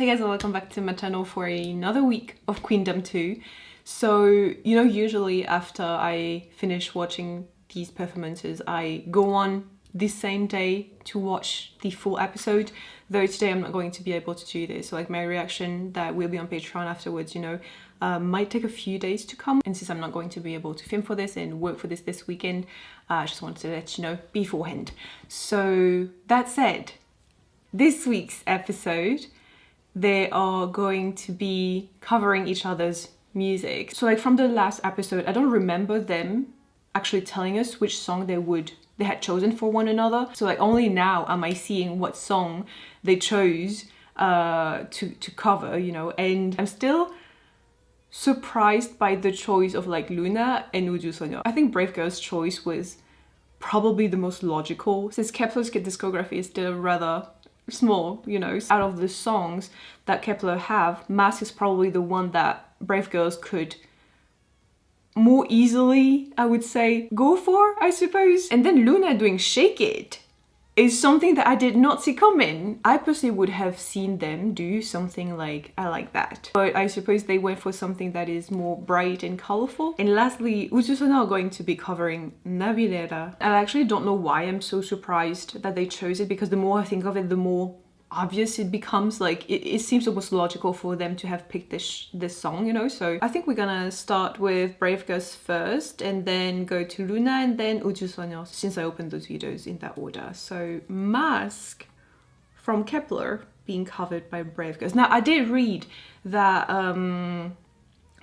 Hey guys, and welcome back to my channel for another week of Queendom 2. So, you know, usually after I finish watching these performances, I go on this same day to watch the full episode, though today I'm not going to be able to do this. So like my reaction that will be on Patreon afterwards, you know, might take a few days to come. And since I'm not going to be able to film for this and work for this weekend, I just wanted to let you know beforehand. So that said, this week's episode, they are going to be covering each other's music. So like from the last episode, I don't remember them actually telling us which song they had chosen for one another. So like only now am I seeing what song they chose to cover, you know, and I'm still surprised by the choice of like Luna and Uju. I think Brave Girl's choice was probably the most logical, since Kepler's discography is still rather small, you know. Out of the songs that Kepler have, Mask is probably the one that Brave Girls could more easily, I would say, go for, I suppose. And then Luna doing Shake It is something that I did not see coming. I personally would have seen them do something like I Like That, but I suppose they went for something that is more bright and colorful. And lastly, Uju are going to be covering Navilera. I actually don't know why I'm so surprised that they chose it, because the more I think of it, the more obvious it becomes. Like it seems almost logical for them to have picked this song, you know. So I think we're gonna start with Brave Girls first and then go to Luna and then Uju, since I opened those videos in that order. So Mask from Kepler being covered by Brave Girls. Now I did read that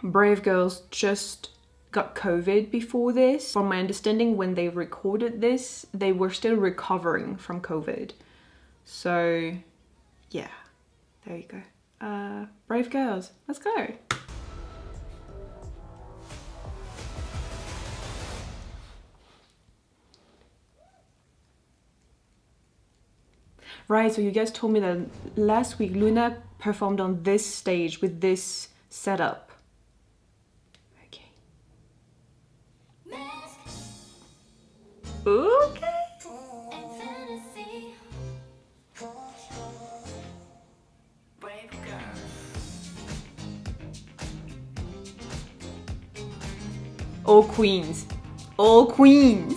Brave Girls just got COVID before this. From my understanding, when they recorded this, they were still recovering from COVID. So yeah, there you go. Brave Girls, let's go. Right, so you guys told me that last week Luna performed on this stage with this setup. Okay. Okay. All queens. All queens.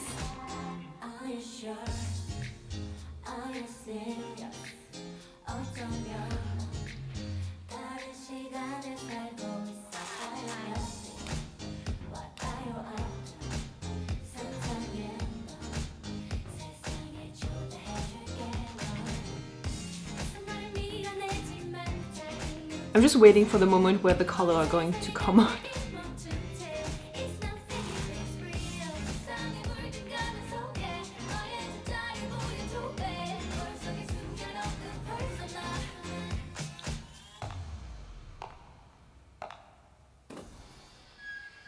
I'm just waiting for the moment where the color are going to come out.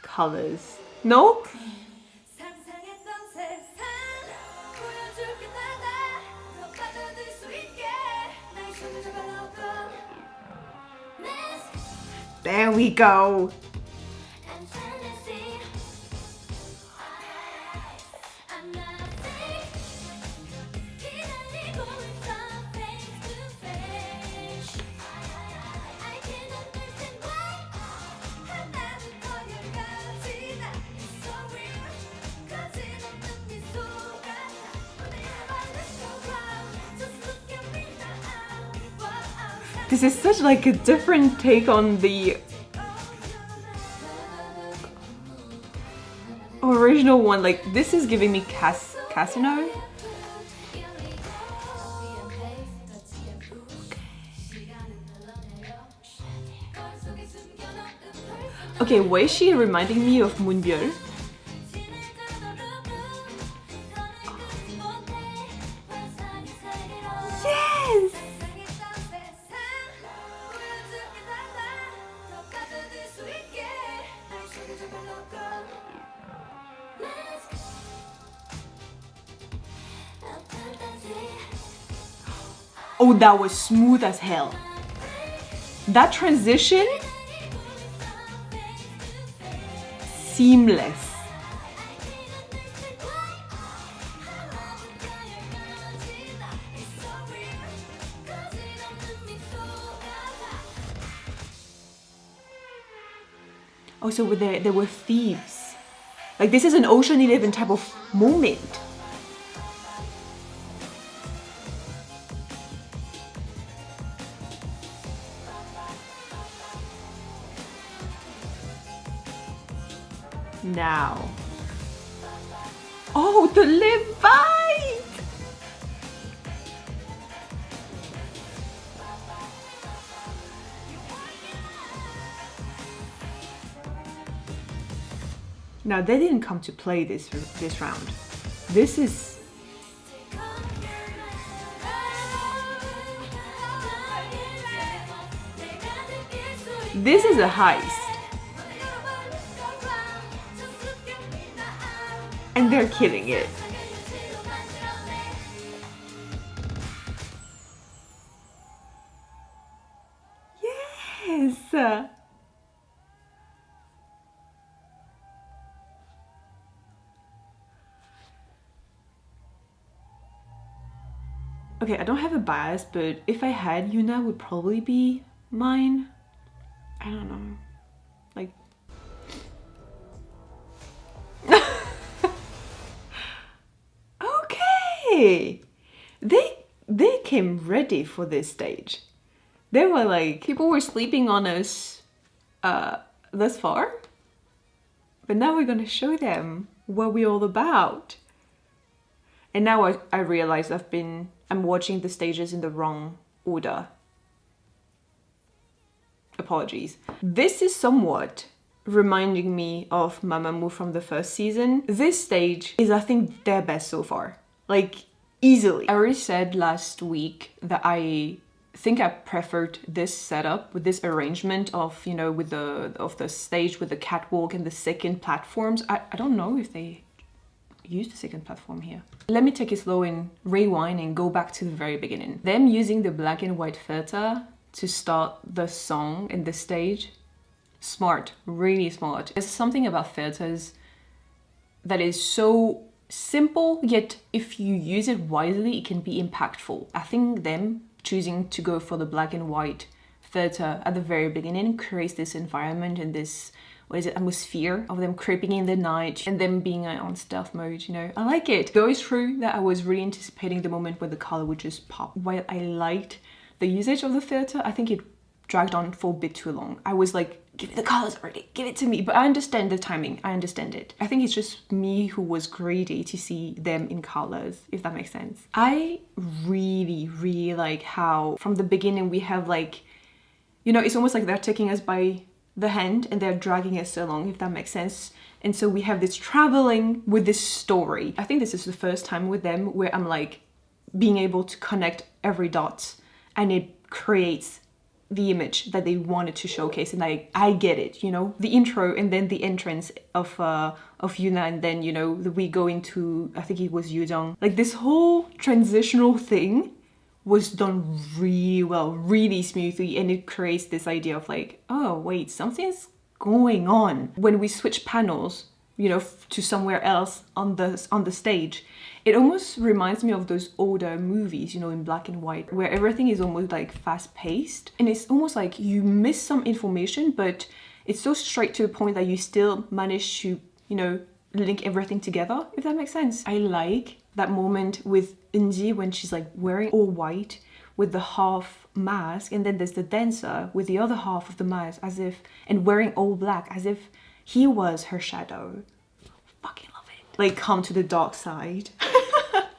Colors. No? There we go. This is such like a different take on the original one. Like this is giving me Casino. Okay, why is she reminding me of Moonbyul? Yes! Oh, that was smooth as hell. That transition, seamless. Oh, so they were thieves. Like, this is an Ocean 11 type of moment. Now. Oh, the lip bite! Now, they didn't come to play this round. This is... This is a heist. And they're killing it. Yes! Okay, I don't have a bias, but if I had, Yuna would probably be mine. I don't know. Like... Okay! They came ready for this stage. They were like, people were sleeping on us thus far. But now we're gonna show them what we're all about. And now I realize I'm watching the stages in the wrong order. Apologies. This is somewhat reminding me of Mamamoo from the first season. This stage is, I think, their best so far. Like, easily. I already said last week that I think I preferred this setup with this arrangement of, you know, with the stage with the catwalk and the second platforms. I don't know if they use the second platform here. Let me take it slow and rewind and go back to the very beginning. Them using the black and white filter to start the song and the stage. Smart, really smart. There's something about filters that is so simple, yet if you use it wisely, it can be impactful. I think them choosing to go for the black and white filter at the very beginning creates this environment and this, what is it, atmosphere of them creeping in the night and them being on stealth mode, you know. I like it. Though it's true that I was really anticipating the moment where the color would just pop. While I liked the usage of the filter, I think it dragged on for a bit too long. I was like, give me the colors already, give it to me. But I understand the timing, I understand it. I think it's just me who was greedy to see them in colors, if that makes sense. I really, really like how from the beginning we have like, you know, it's almost like they're taking us by the hand and they're dragging us along, if that makes sense. And so we have this traveling with this story. I think this is the first time with them where I'm like being able to connect every dot and it creates the image that they wanted to showcase, and I get it, you know, the intro and then the entrance of Yuna, and then, you know, we go into, I think it was Yudong. Like, this whole transitional thing was done really well, really smoothly, and it creates this idea of like, oh wait, something's going on. When we switch panels, you know, to somewhere else on the stage, it almost reminds me of those older movies, you know, in black and white, where everything is almost like fast-paced. And it's almost like you miss some information, but it's so straight to the point that you still manage to, you know, link everything together, if that makes sense. I like that moment with Eunji when she's like wearing all white with the half mask, and then there's the dancer with the other half of the mask as if, and wearing all black as if he was her shadow. Fucking love it. Like, come to the dark side.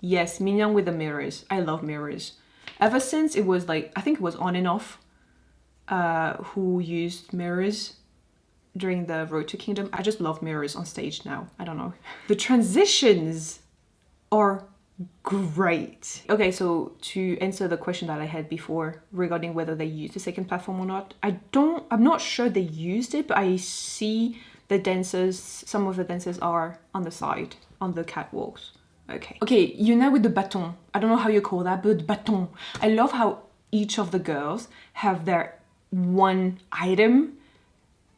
Yes, Minhyun with the mirrors. I love mirrors. Ever since it was like, I think it was On and Off who used mirrors during the Road to Kingdom. I just love mirrors on stage now. I don't know. The transitions are great. Okay, so to answer the question that I had before regarding whether they used the second platform or not, I'm not sure they used it, but I see the dancers, some of the dancers are on the side, on the catwalks. Okay, Yuna with the baton. I don't know how you call that, but baton. I love how each of the girls have their one item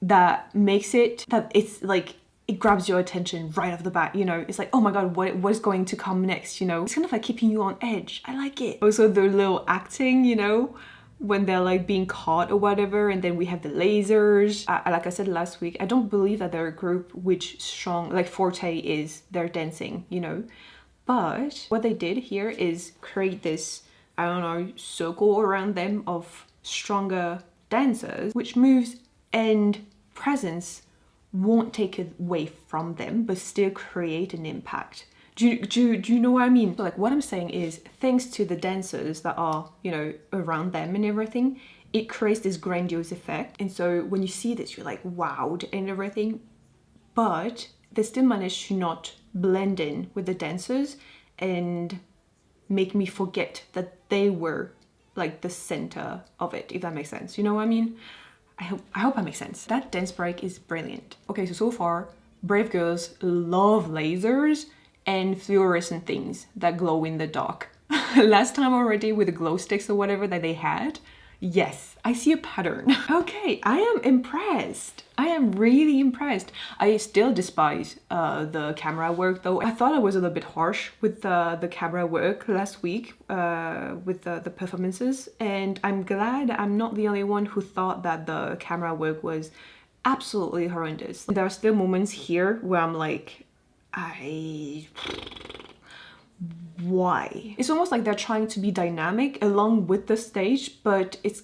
that makes it, that it's like, it grabs your attention right off the bat, you know? It's like, oh my god, what's going to come next, you know? It's kind of like keeping you on edge. I like it. Also the little acting, you know, when they're like being caught or whatever. And then we have the lasers. Like I said last week, I don't believe that they're a group which strong, like forte is their dancing, you know. But what they did here is create this, I don't know, circle around them of stronger dancers, which moves and presence won't take it away from them, but still create an impact. Do you know what I mean? So like what I'm saying is, thanks to the dancers that are, you know, around them and everything, it creates this grandiose effect. And so when you see this, you're like wowed and everything, but they still managed to not blend in with the dancers and make me forget that they were like the center of it, if that makes sense. You know what I mean? I hope that makes sense. That dance break is brilliant. Okay, so far, Brave girls love lasers and fluorescent things that glow in the dark. Last time already with the glow sticks or whatever that they had, yes, I see a pattern. Okay, I am impressed. I am really impressed. I still despise the camera work though. I thought I was a little bit harsh with the camera work last week with the performances, and I'm glad I'm not the only one who thought that the camera work was absolutely horrendous. There are still moments here where I'm like, why? It's almost like they're trying to be dynamic along with the stage, but it's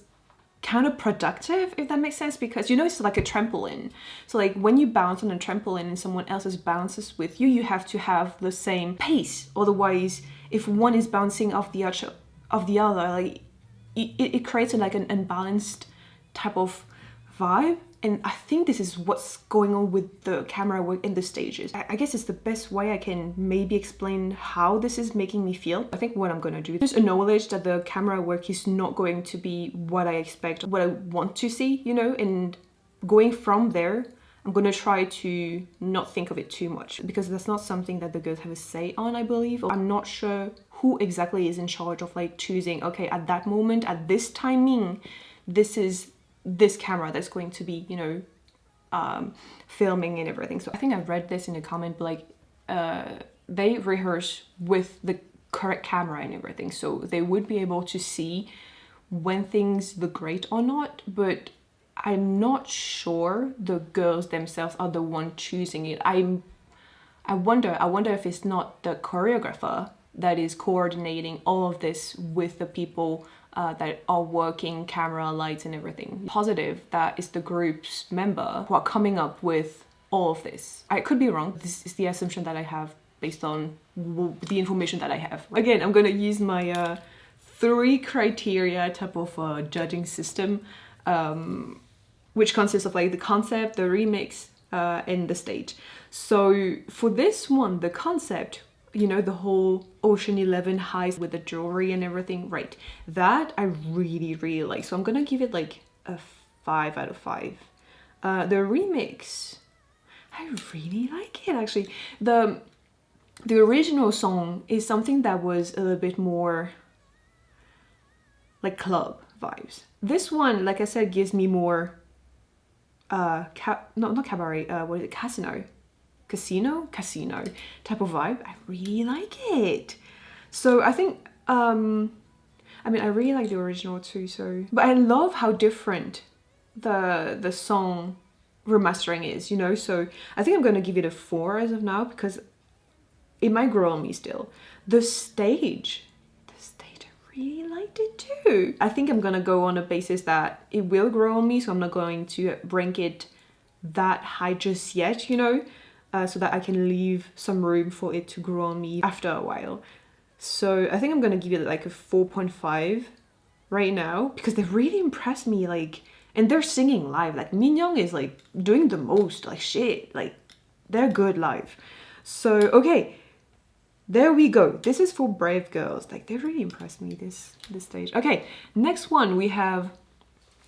counterproductive, if that makes sense, because you know it's like a trampoline. So like when you bounce on a trampoline and someone else's bounces with you, you have to have the same pace. Otherwise, if one is bouncing off the other, like it creates like an unbalanced type of vibe. And I think this is what's going on with the camera work in the stages. I guess it's the best way I can maybe explain how this is making me feel. I think what I'm gonna do is just acknowledge that the camera work is not going to be what I expect, what I want to see, you know, and going from there, I'm gonna try to not think of it too much, because that's not something that the girls have a say on, I believe. I'm not sure who exactly is in charge of like choosing, okay, at that moment, at this timing, this is this camera that's going to be, you know, filming and everything. So I think I read this in a comment, but like they rehearse with the correct camera and everything, so they would be able to see when things look great or not. But I'm not sure the girls themselves are the one choosing it. I wonder if it's not the choreographer that is coordinating all of this with the people that are working camera, lights and everything. Positive that it's the group's member who are coming up with all of this. I could be wrong. This is the assumption that I have based on the information that I have. Again, I'm gonna use my 3 criteria type of judging system, which consists of like the concept, the remix, and the stage. So for this one, the concept, you know, the whole Ocean 11 heist with the jewelry and everything, right? That I really, really like. So I'm gonna give it like a 5 out of 5. The remix, I really like it actually. The original song is something that was a little bit more like club vibes. This one, like I said, gives me more not cabaret, what is it, casino type of vibe. I really like it. So I think I mean, I really like the original too, so, but I love how different the song remastering is, you know. So I think I'm gonna give it a 4 as of now, because it might grow on me still. The stage, I really liked it too. I think I'm gonna go on a basis that it will grow on me, so I'm not going to rank it that high just yet, you know, so that I can leave some room for it to grow on me after a while. So I think I'm gonna give it like a 4.5 right now, because they really impressed me, like, and they're singing live. Like Minyoung is like doing the most, like shit, like they're good live. So okay, there we go. This is for Brave girls. Like they really impressed me this stage. Okay, next one we have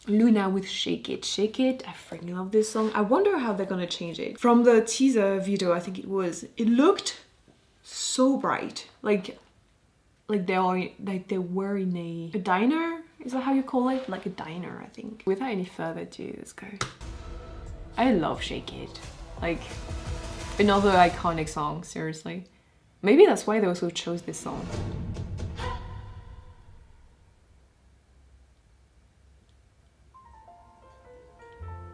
Luna with Shake It. Shake It, I freaking love this song. I wonder how they're gonna change it. From the teaser video, I think it looked so bright. Like they were in a diner? Is that how you call it? Like a diner, I think. Without any further ado, let's go. I love Shake It. Like another iconic song, seriously. Maybe that's why they also chose this song.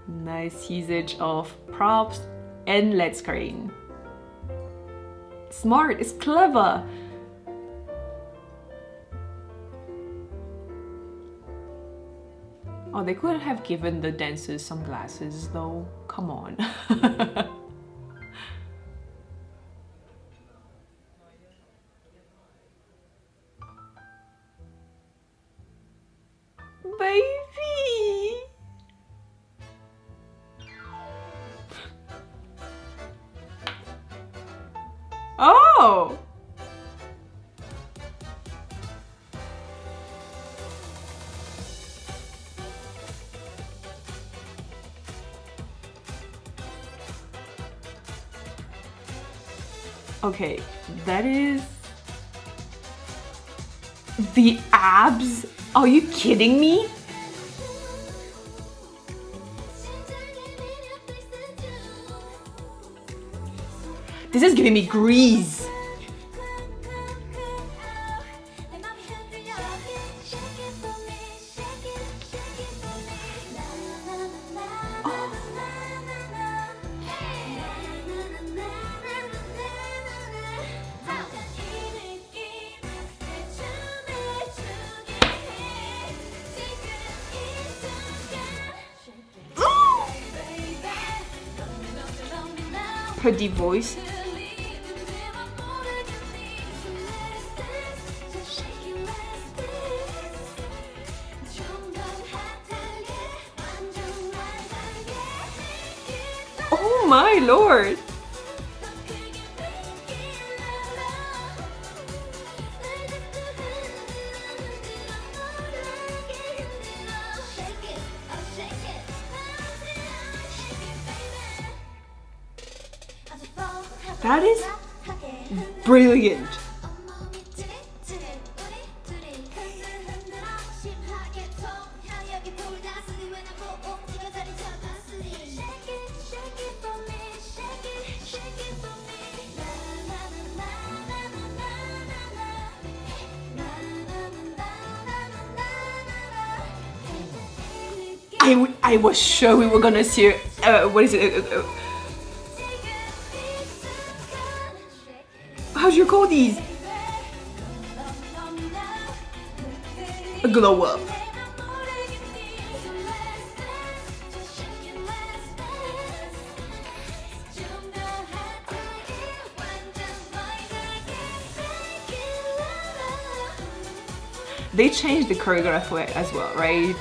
Nice usage of props and LED screen. Smart, it's clever. Oh, they could have given the dancers some glasses though. Come on. Baby! Oh! Okay, that is... the abs? Are you kidding me? This is giving me grease. Her deep voice. Oh my lord! That is brilliant. I was sure we were gonna see what is it? How do you call these? A glow up. They changed the choreography as well, right?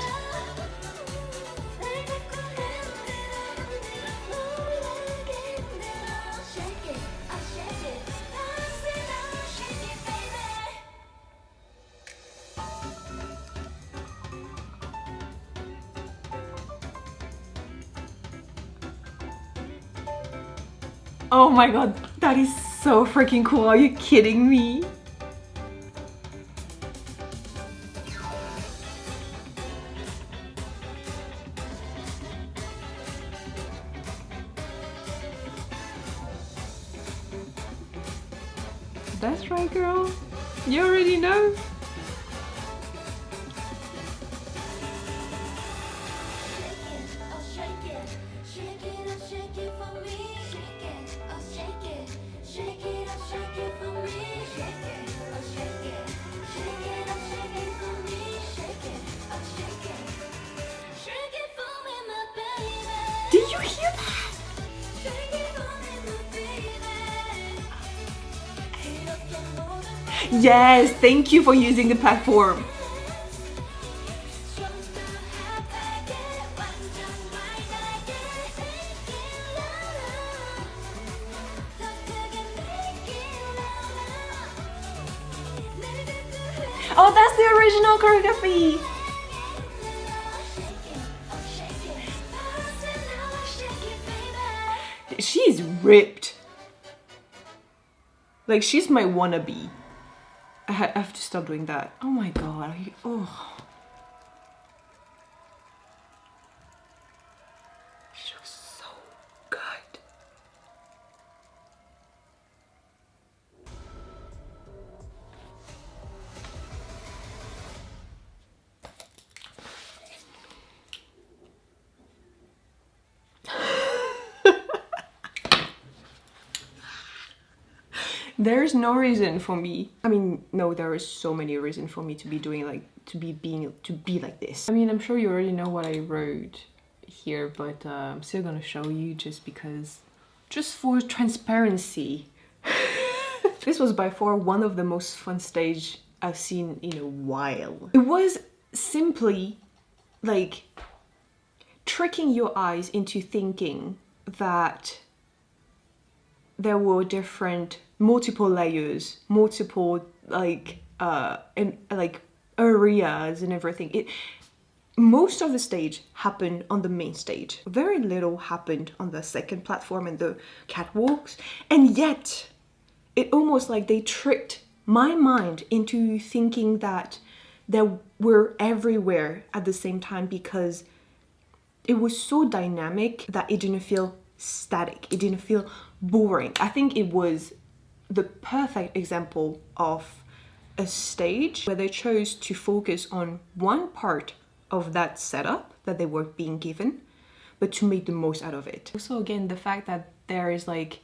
Oh my god, that is so freaking cool. Are you kidding me? That's right, girl. You already know. Did you hear that? Yes, thank you for using the platform. Oh, that's the original choreography. She's ripped. Like, she's my wannabe. I have to stop doing that. Oh my god. Oh. She looks so good. There's no reason for me. I mean, no, there is so many reasons for me to be doing like, to be like this. I mean, I'm sure you already know what I wrote here, but I'm still gonna show you just because, just for transparency. This was by far one of the most fun stage I've seen in a while. It was simply like tricking your eyes into thinking that there were different multiple layers, multiple like areas and everything. Most of the stage happened on the main stage. Very little happened on the second platform and the catwalks, and yet it almost like they tricked my mind into thinking that they were everywhere at the same time, because it was so dynamic that it didn't feel static. It didn't feel boring. I think it was the perfect example of a stage where they chose to focus on one part of that setup that they were being given, but to make the most out of it. Also, again, the fact that there is like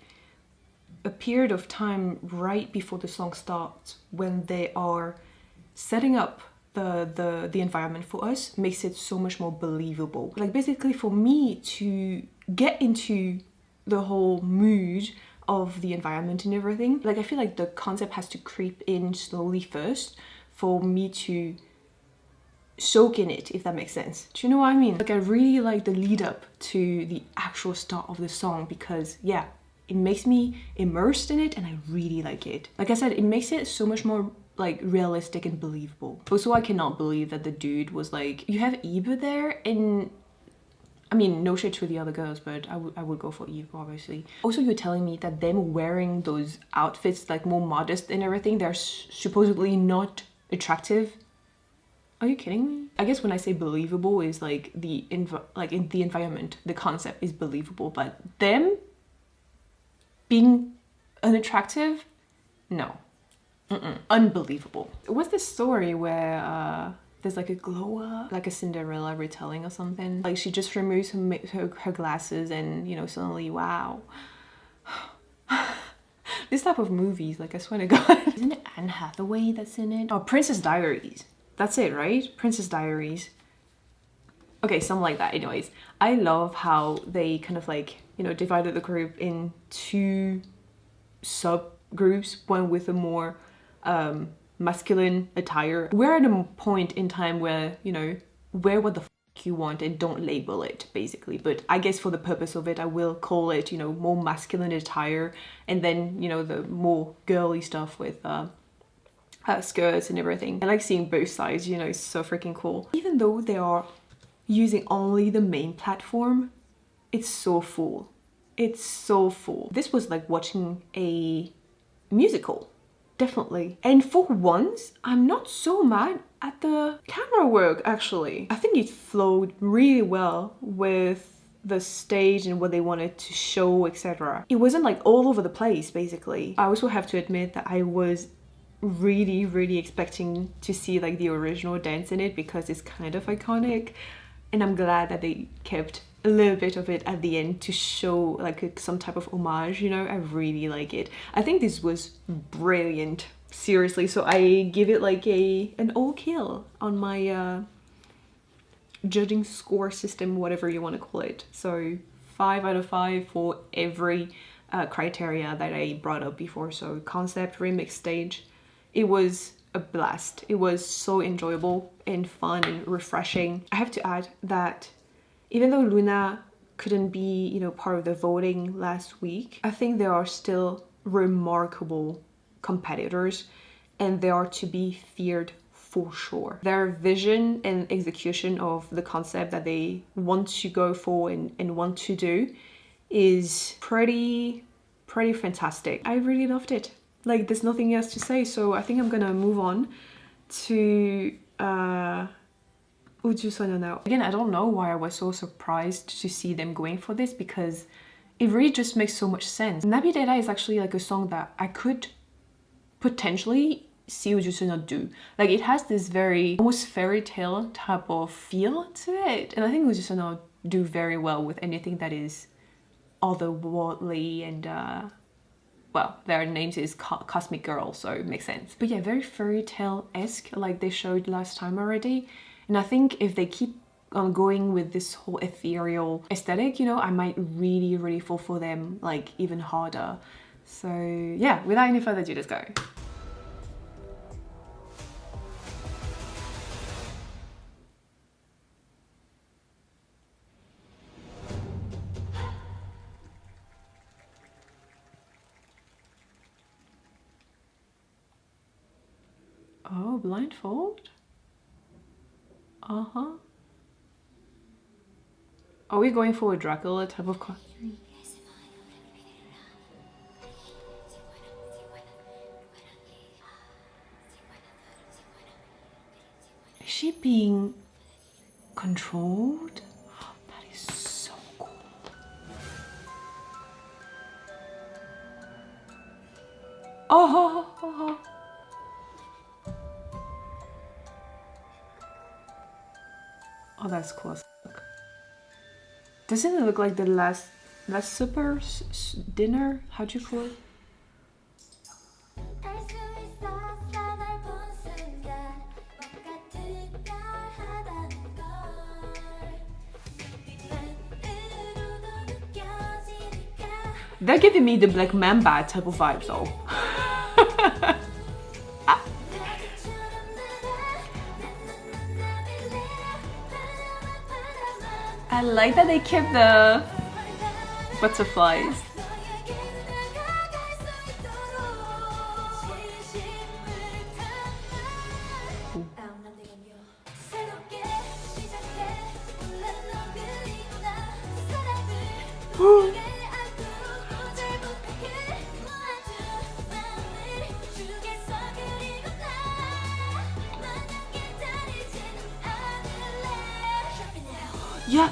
a period of time right before the song starts when they are setting up the environment for us makes it so much more believable. Like basically for me to get into the whole mood of the environment and everything, like I feel like the concept has to creep in slowly first for me to soak in it, if that makes sense. Do you know what I mean? Like I really like the lead up to the actual start of the song, because yeah, it makes me immersed in it and I really like it. Like I said, it makes it so much more like realistic and believable. Also, I cannot believe that the dude was like, you have Eva there, and I mean, no shade to the other girls, but I would go for Eva, obviously. Also, you're telling me that them wearing those outfits, like more modest and everything, they're supposedly not attractive? Are you kidding me? I guess when I say believable is like in the environment, the concept is believable, but them being unattractive, no. Unbelievable. What's the story where there's like a glow up, like a Cinderella retelling or something? Like she just removes her glasses and, you know, suddenly, wow. This type of movies, like I swear to God. Isn't it Anne Hathaway that's in it? Oh, Princess Diaries. That's it, right? Princess Diaries. Okay, something like that. Anyways, I love how they kind of like, you know, divided the group in two subgroups, one with a more masculine attire. We're at a point in time where, you know, wear what the f you want and don't label it, basically. But I guess for the purpose of it, I will call it, you know, more masculine attire, and then, you know, the more girly stuff with skirts and everything. I like seeing both sides, you know, it's so freaking cool. Even though they are using only the main platform, it's so full. It's so full. This was like watching a musical, definitely. And for once, I'm not so mad at the camera work, actually. I think it flowed really well with the stage and what they wanted to show, etc. It wasn't like all over the place, basically. I also have to admit that I was really expecting to see like the original dance in it, because it's kind of iconic, and I'm glad that they kept a little bit of it at the end to show like some type of homage, you know. I really like it. I think this was brilliant, seriously. So I give it like an all kill on my judging score system, whatever you want to call it. So 5 out of 5 for every criteria that I brought up before. So concept, remix, stage. It was a blast. It was so enjoyable and fun and refreshing. I have to add that even though Luna couldn't be, you know, part of the voting last week, I think there are still remarkable competitors, and they are to be feared for sure. Their vision and execution of the concept that they want to go for and want to do is pretty fantastic. I really loved it. Like, there's nothing else to say, so I think I'm gonna move on to Ujusono now. Again, I don't know why I was so surprised to see them going for this, because it really just makes so much sense. Nabidera is actually like a song that I could potentially see Ujusono do. Like, it has this very almost fairy tale type of feel to it, and I think Ujusono do very well with anything that is otherworldly and well, their names is Cosmic Girl, so it makes sense. But yeah, very fairy tale-esque, like they showed last time already. And I think if they keep on going with this whole ethereal aesthetic, you know, I might really fall for them like even harder. So yeah, without any further ado, let's go. Oh, blindfold? Uh-huh. Are we going for a Dracula type of costume? Is she being controlled? That is so cool. Oh! Oh, that's cool as fuck. Doesn't it look like the last supper dinner? How'd you call it? They're giving me the Black Mamba type of vibes though. I like that they kept the butterflies. Yeah.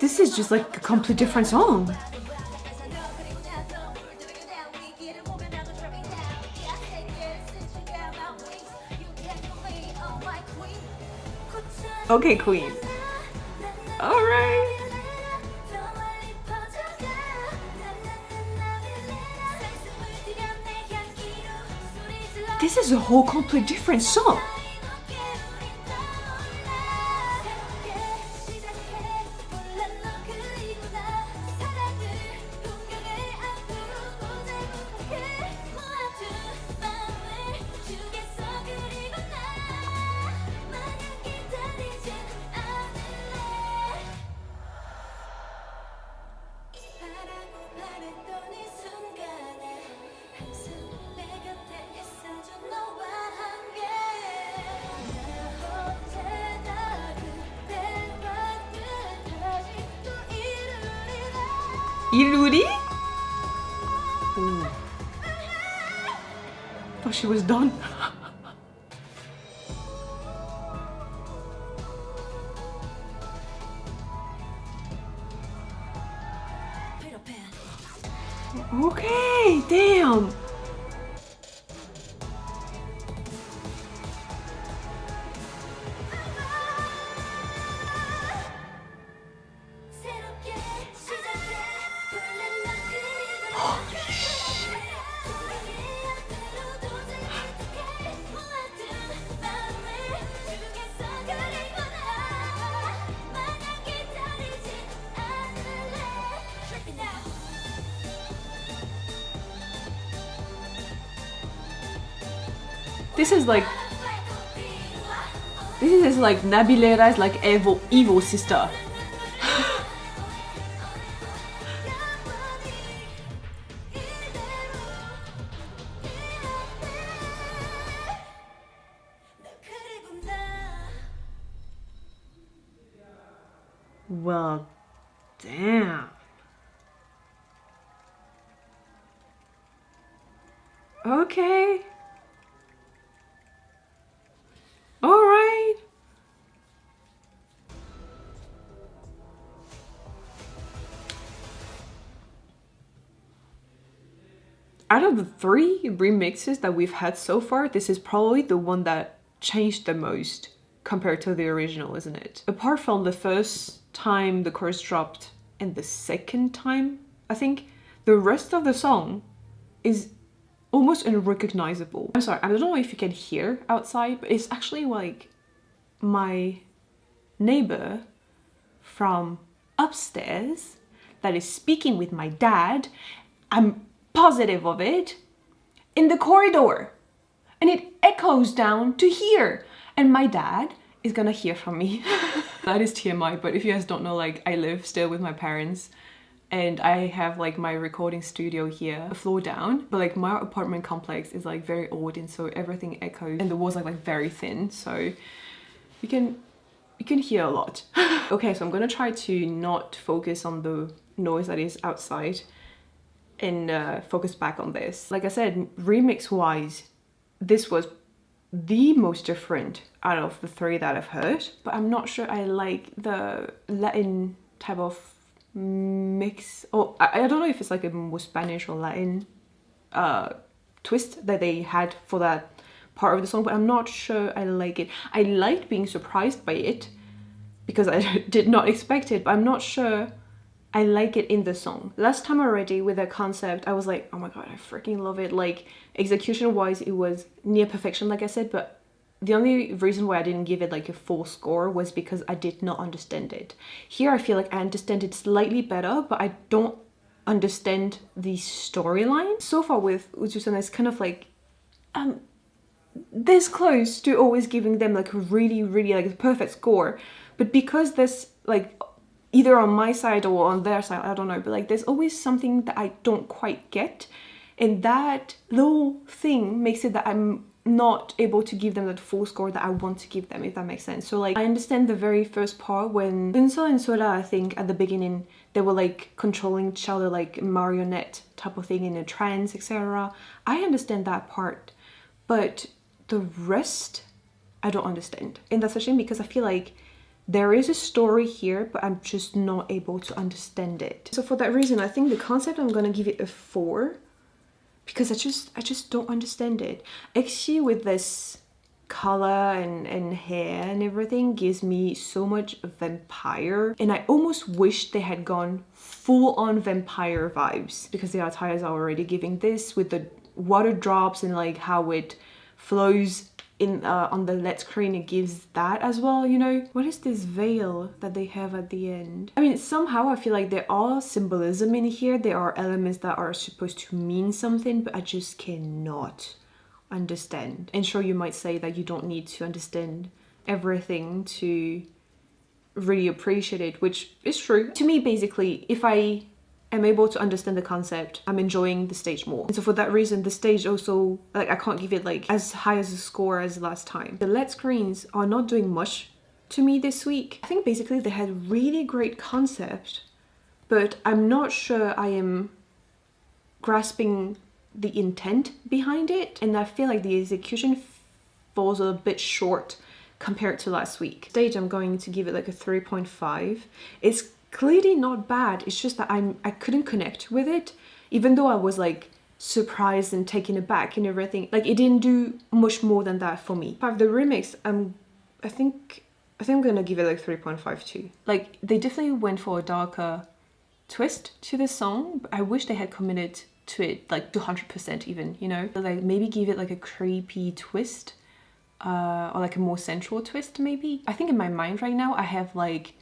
This is just like a completely different song. Okay, Queen. All right. This is a whole completely different song. Iluri? Thought she was done. Okay, damn. This is like Nabilera's like evil sister. Well, damn. Okay. All right. out of the 3 remixes that we've had so far, this is probably the one that changed the most compared to the original, isn't it? Apart from the first time the chorus dropped and the second time, I think the rest of the song is almost unrecognizable. I'm sorry, I don't know if you can hear outside, but it's actually like my neighbor from upstairs that is speaking with my dad. I'm positive of it, in the corridor, and it echoes down to here, and my dad is gonna hear from me. That is TMI, but if you guys don't know, like, I live still with my parents and I have like my recording studio here, a floor down, but like my apartment complex is like very old, and so everything echoes and the walls are like very thin, so you can hear a lot. Okay, so I'm gonna try to not focus on the noise that is outside and focus back on this. Like I said, remix wise, this was the most different out of the 3 that I've heard, but I'm not sure I like the Latin type of mix, or I don't know if it's like a more Spanish or Latin twist that they had for that part of the song, but I'm not sure I like it. I liked being surprised by it because I did not expect it, but I'm not sure I like it in the song. Last time already with that concept, I was like, oh my god, I freaking love it. Like, execution wise, it was near perfection, like I said, but the only reason why I didn't give it like a full score was because I did not understand it. Here I feel like I understand it slightly better, but I don't understand the storyline. So far with Utsusana, it's kind of like this close to always giving them like a really like a perfect score, but because this like either on my side or on their side, I don't know, but like there's always something that I don't quite get, and that little thing makes it that I'm not able to give them that full score that I want to give them, if that makes sense. So like I understand the very first part when Unsol and Sora, I think at the beginning they were like controlling each other like marionette type of thing in a trance, etc. I understand that part, but the rest I don't understand, and that's a shame because I feel like there is a story here, but I'm just not able to understand it. So for that reason, I think the concept, I'm gonna give it a 4 because I just don't understand it. XG with this color and hair and everything gives me so much vampire, and I almost wish they had gone full on vampire vibes because the attires are already giving this with the water drops and like how it flows in on the LED screen. It gives that as well, you know. What is this veil that they have at the end? I mean, somehow I feel like there are symbolism in here. There are elements that are supposed to mean something, but I just cannot understand. And sure, you might say that you don't need to understand everything to really appreciate it, which is true. To me, basically, if I am able to understand the concept, I'm enjoying the stage more. And so for that reason, the stage also, like, I can't give it like as high as a score as last time. The LED screens are not doing much to me this week. I think basically they had really great concept, but I'm not sure I am grasping the intent behind it, and I feel like the execution falls a bit short compared to last week. Stage, I'm going to give it like a 3.5. It's clearly not bad, it's just that I couldn't connect with it, even though I was like surprised and taken aback and everything. Like, it didn't do much more than that for me. But the remix, I think I'm gonna give it like 3.5 too. Like, they definitely went for a darker twist to this song, but I wish they had committed to it like 200% even, you know? Like, maybe give it like a creepy twist, or like a more sensual twist maybe. I think in my mind right now I have like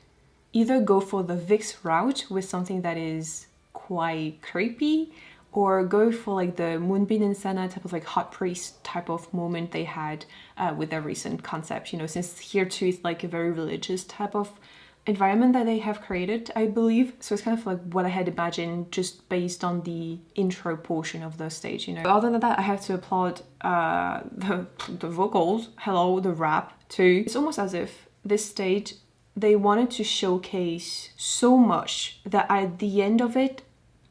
either go for the Vix route with something that is quite creepy, or go for like the Moonbin and Sana type of like hot priest type of moment they had with their recent concept, you know, since here too is like a very religious type of environment that they have created, I believe. So it's kind of like what I had imagined just based on the intro portion of the stage, you know. Other than that, I have to applaud the vocals, hello, the rap too. It's almost as if this stage, they wanted to showcase so much that at the end of it,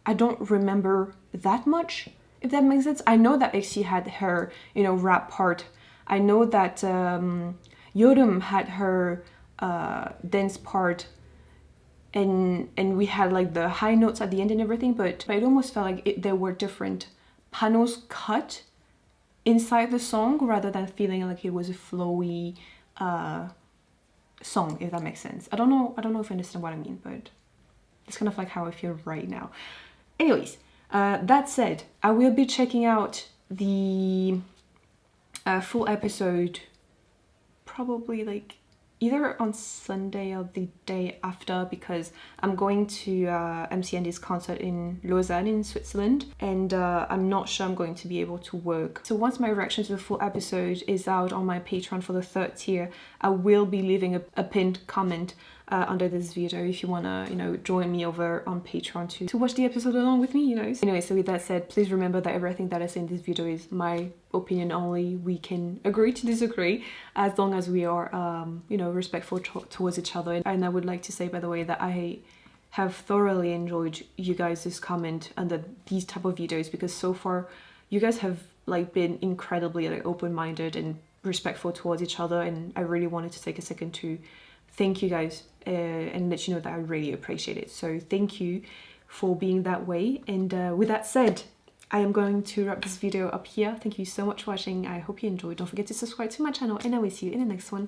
I don't remember that much, if that makes sense. I know that XC had her, you know, rap part. I know that Yorum had her dance part, and we had like the high notes at the end and everything, but it almost felt like there were different panels cut inside the song rather than feeling like it was a flowy song, if that makes sense. I don't know if you understand what I mean, but it's kind of like how I feel right now. Anyways, that said, I will be checking out the full episode probably like either on Sunday or the day after, because I'm going to MC Andy's concert in Lausanne in Switzerland, and I'm not sure I'm going to be able to work. So once my reaction to the full episode is out on my Patreon for the 3rd tier, I will be leaving a pinned comment under this video if you wanna, you know, join me over on Patreon to watch the episode along with me, you know. Anyway, so with that said, please remember that everything that I say in this video is my opinion only. We can agree to disagree as long as we are, you know, respectful towards each other. And I would like to say, by the way, that I have thoroughly enjoyed you guys' comment under these type of videos, because so far you guys have like been incredibly like open-minded and respectful towards each other, and I really wanted to take a second to thank you guys and let you know that I really appreciate it. So thank you for being that way. And with that said, I am going to wrap this video up here. Thank you so much for watching. I hope you enjoyed. Don't forget to subscribe to my channel, and I will see you in the next one.